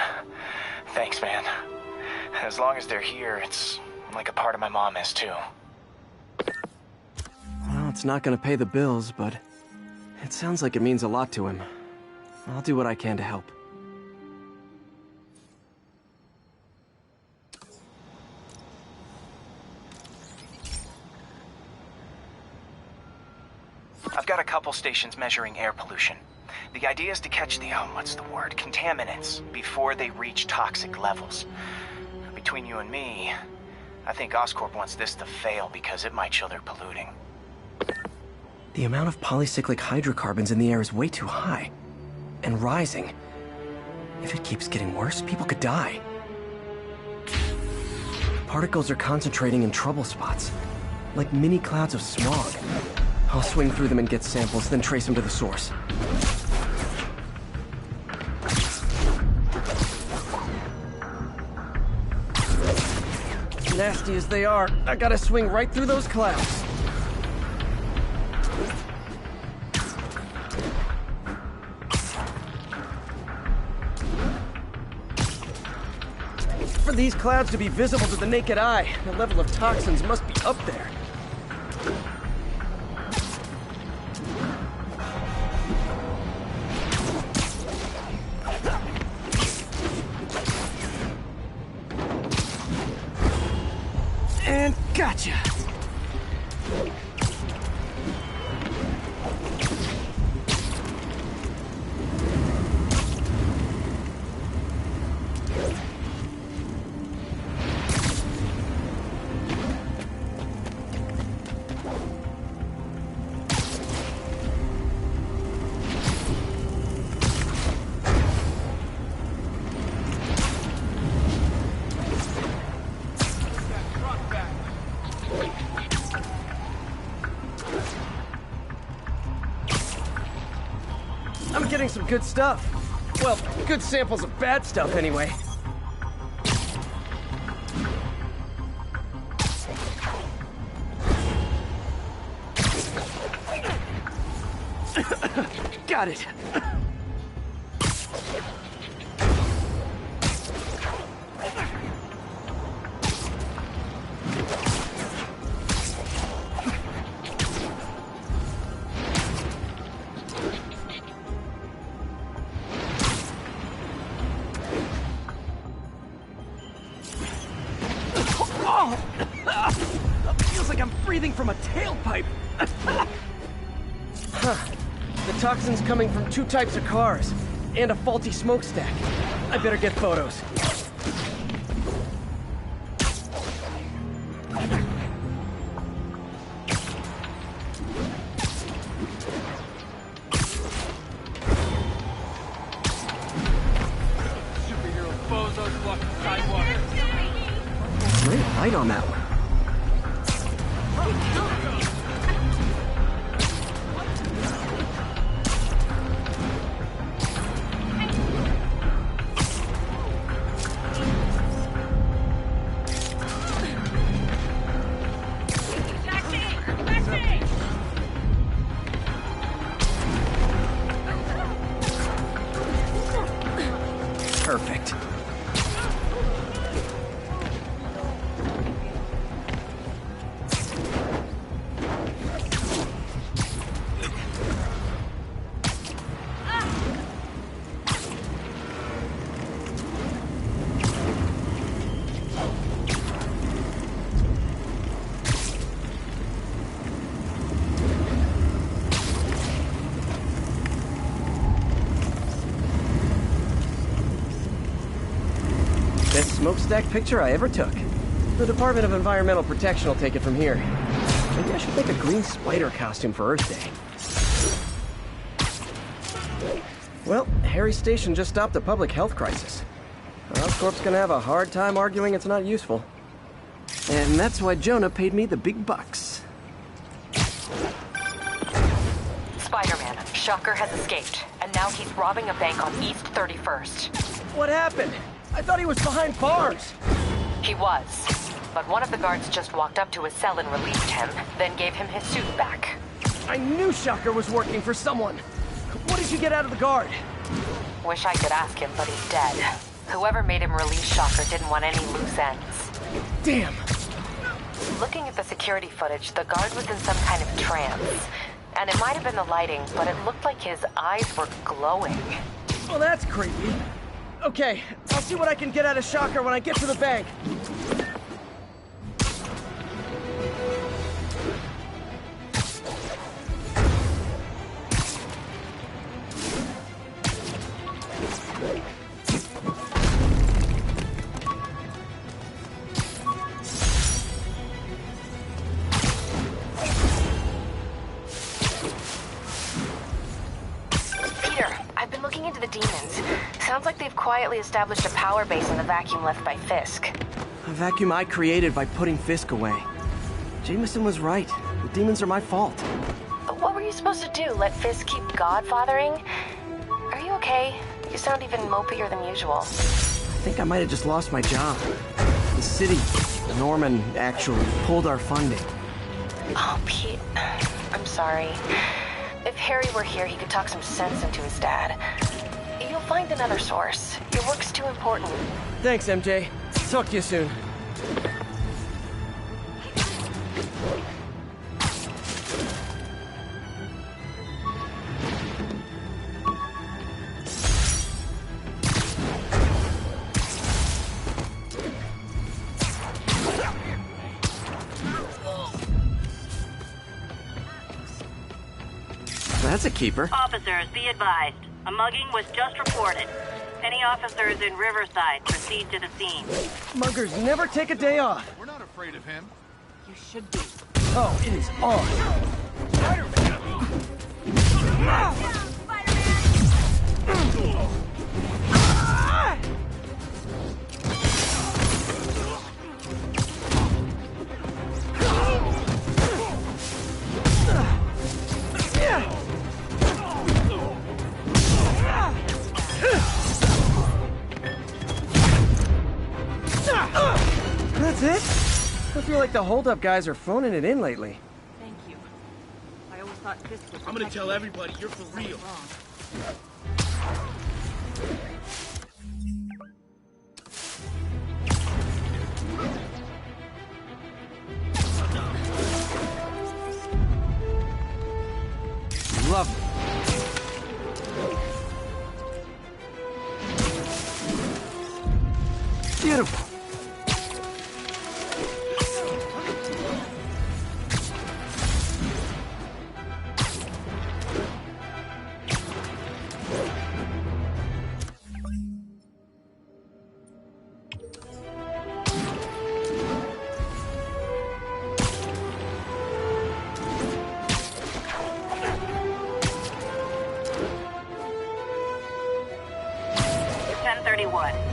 Thanks, man. As long as they're here, it's like a part of my mom is, too. Well, it's not gonna pay the bills, but it sounds like it means a lot to him. I'll do what I can to help. I've got a couple stations measuring air pollution. The idea is to catch the, contaminants before they reach toxic levels. Between you and me, I think Oscorp wants this to fail because it might show they're polluting. The amount of polycyclic hydrocarbons in the air is way too high. And rising. If it keeps getting worse, people could die. Particles are concentrating in trouble spots, like mini clouds of smog. I'll swing through them and get samples, then trace them to the source. Nasty as they are, I gotta swing right through those clouds. For these clouds to be visible to the naked eye, the level of toxins must be up there. And gotcha! I'm getting some good stuff. Well, good samples of bad stuff, anyway. Got it. Feels like I'm breathing from a tailpipe. Huh. The toxin's coming from 2 types of cars, and a faulty smokestack. I better get photos. Superhero bozos walking sidewalk. Great light on that one. Perfect. Best smokestack picture I ever took. The Department of Environmental Protection will take it from here. Maybe I should make a green spider costume for Earth Day. Well, Harry's station just stopped a public health crisis. Oscorp's gonna have a hard time arguing it's not useful. And that's why Jonah paid me the big bucks. Spider-Man, Shocker has escaped, and now he's robbing a bank on East 31st. What happened? I thought he was behind bars. He was, but one of the guards just walked up to his cell and released him, then gave him his suit back. I knew Shocker was working for someone. What did you get out of the guard? Wish I could ask him, but he's dead. Whoever made him release Shocker didn't want any loose ends. Damn. Looking at the security footage, the guard was in some kind of trance. And it might have been the lighting, but it looked like his eyes were glowing. Well, that's creepy. Okay, I'll see what I can get out of Shocker when I get to the bank. Looking into the demons. Sounds like they've quietly established a power base in the vacuum left by Fisk. A vacuum I created by putting Fisk away. Jameson was right. The demons are my fault. What were you supposed to do? Let Fisk keep godfathering? Are you okay? You sound even mopier than usual. I think I might have just lost my job. The city, Norman, actually pulled our funding. Oh, Pete. I'm sorry. If Harry were here, he could talk some sense into his dad. You'll find another source. Your work's too important. Thanks, MJ. Talk to you soon. That's a keeper. Officers, be advised. A mugging was just reported. Any officers in Riverside, proceed to the scene. Muggers never take a day off. We're not afraid of him. You should be. Oh, it is on. feel like the hold-up guys are phoning it in lately. Thank you. I always thought Fisk was I'm gonna tell everybody you're for real. Lovely. Beautiful.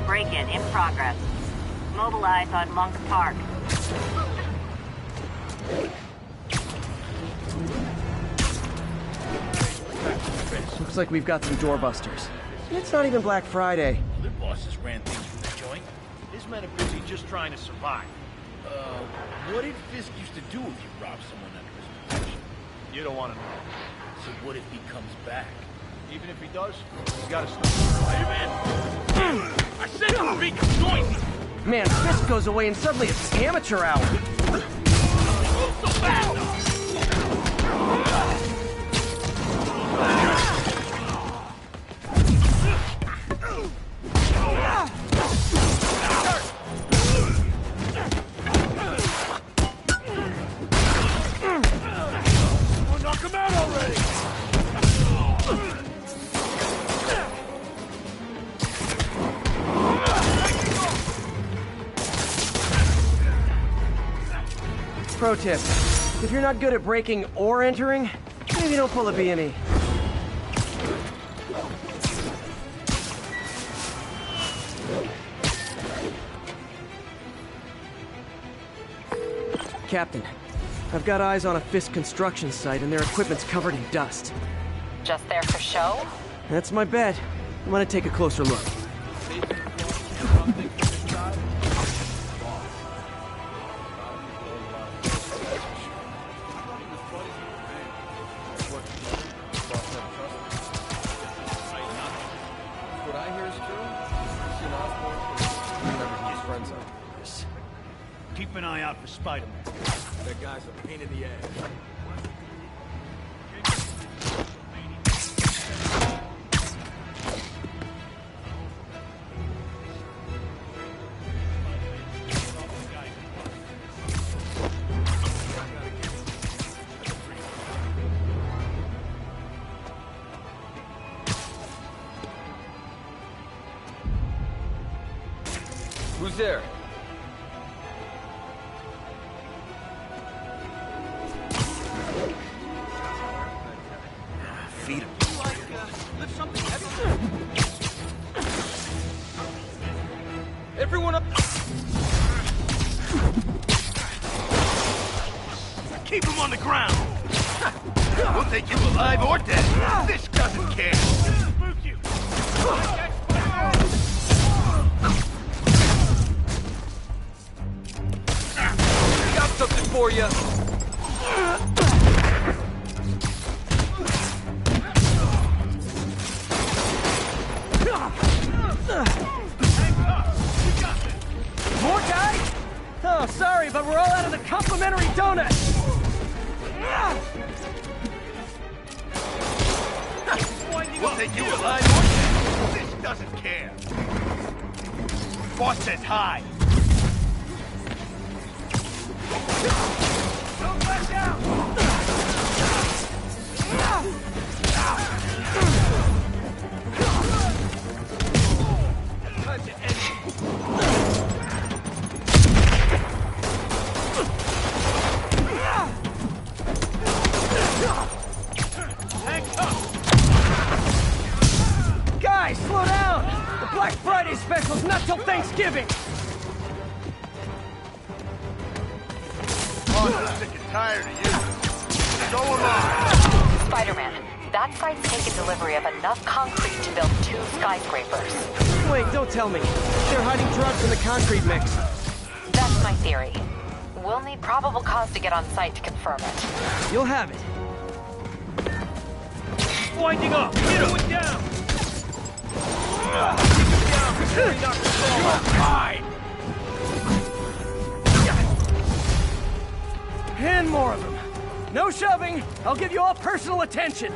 Break-in in progress. Mobilize on Monk Park. Looks like we've got some doorbusters. It's not even Black Friday. Other bosses ran things from the joint. His men are busy just trying to survive. What did Fisk used to do if you robbed someone under his protection? You don't want to know. So what if he comes back? Even if he does, he's got to stop Spider-Man. I said don't be noisy! Man, Fisk goes away and suddenly it's amateur hour. Move so fast! Knock him out already! Pro tip, if you're not good at breaking or entering, maybe don't pull a B&E. Captain, I've got eyes on a Fisk construction site and their equipment's covered in dust. Just there for show? That's my bet. I'm gonna take a closer look. Keep an eye out for Spiderman. That guy's a pain in the ass. Who's there? Feed him. Lift something heavy. Everyone up! Keep him on the ground. We'll take you alive or dead. This doesn't care. Spook you. Got something for you. More guys? Oh, sorry, but we're all out of the complimentary donut. We'll take you alive or dead. This doesn't care. Boss says hi. Don't back down. Time to end it. Guys, slow down! The Black Friday special's not till Thanksgiving! Oh, I'm sick and tired of you. Go along. Spider-Man, that site's taken delivery of enough concrete to build 2 skyscrapers. Wait, don't tell me. They're hiding drugs in the concrete mix. That's my theory. We'll need probable cause to get on site to confirm it. You'll have it. Winding up! Get him down! Keep him down before he knocks us all out. Fine! And more of them. No shoving. I'll give you all personal attention.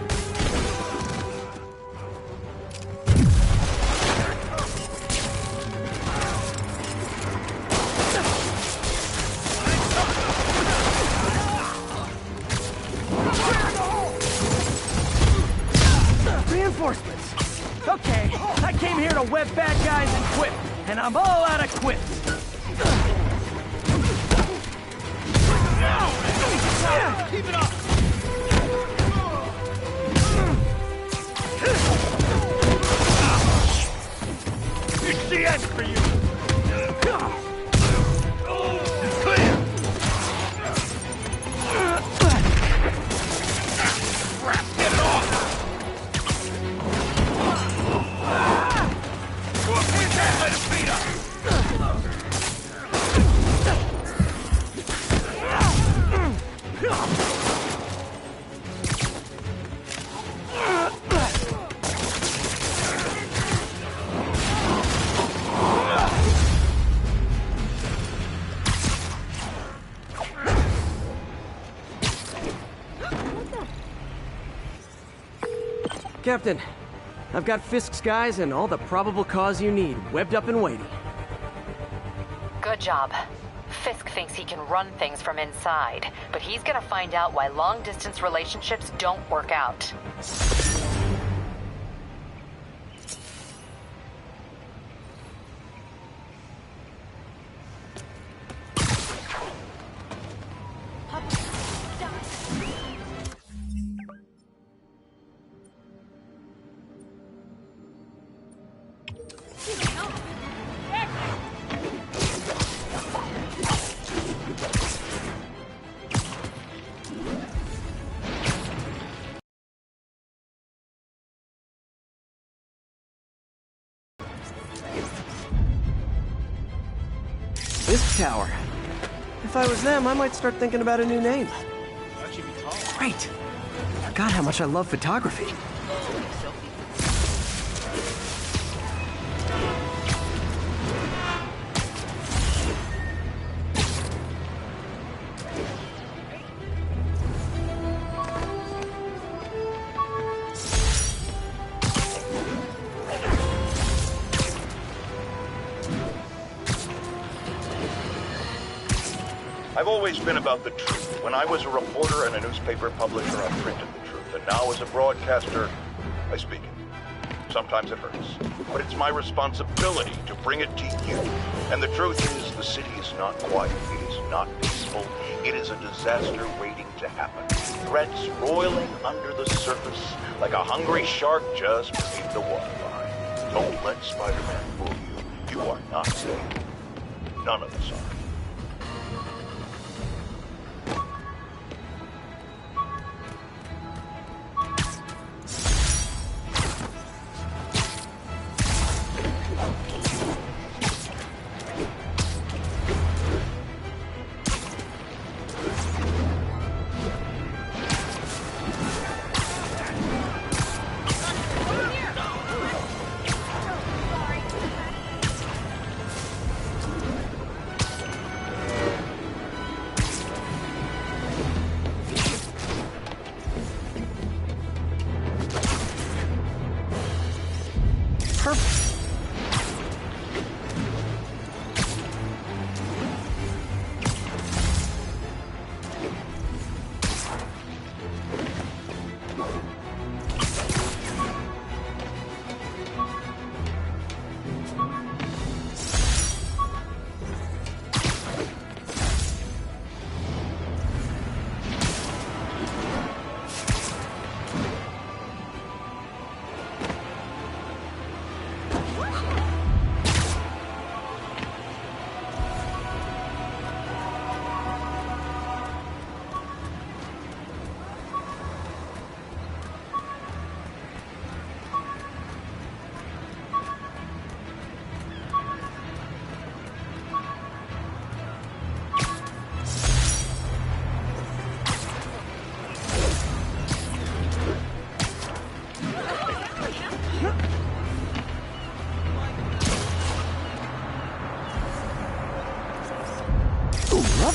Reinforcements. Okay, I came here to web bad guys and quit, and I'm all out of quits. Keep it up! It's the end for you! Clear! Crap, get it off! Let him beat up! Captain, I've got Fisk's guys and all the probable cause you need, webbed up and waiting. Good job. Fisk thinks he can run things from inside, but he's gonna find out why long-distance relationships don't work out. Fisk Tower. If I was them, I might start thinking about a new name. Great. Forgot how much I love photography. I've always been about the truth. When I was a reporter and a newspaper publisher, I printed the truth. And now as a broadcaster, I speak it. Sometimes it hurts. But it's my responsibility to bring it to you. And the truth is, the city is not quiet. It is not peaceful. It is a disaster waiting to happen. Threats roiling under the surface, like a hungry shark just beneath the waterline. Don't let Spider-Man fool you. You are not safe. None of us are.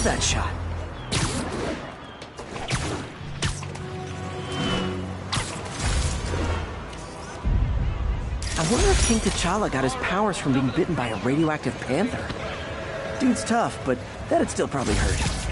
that shot? I wonder if King T'Challa got his powers from being bitten by a radioactive panther. Dude's tough, but that'd still probably hurt.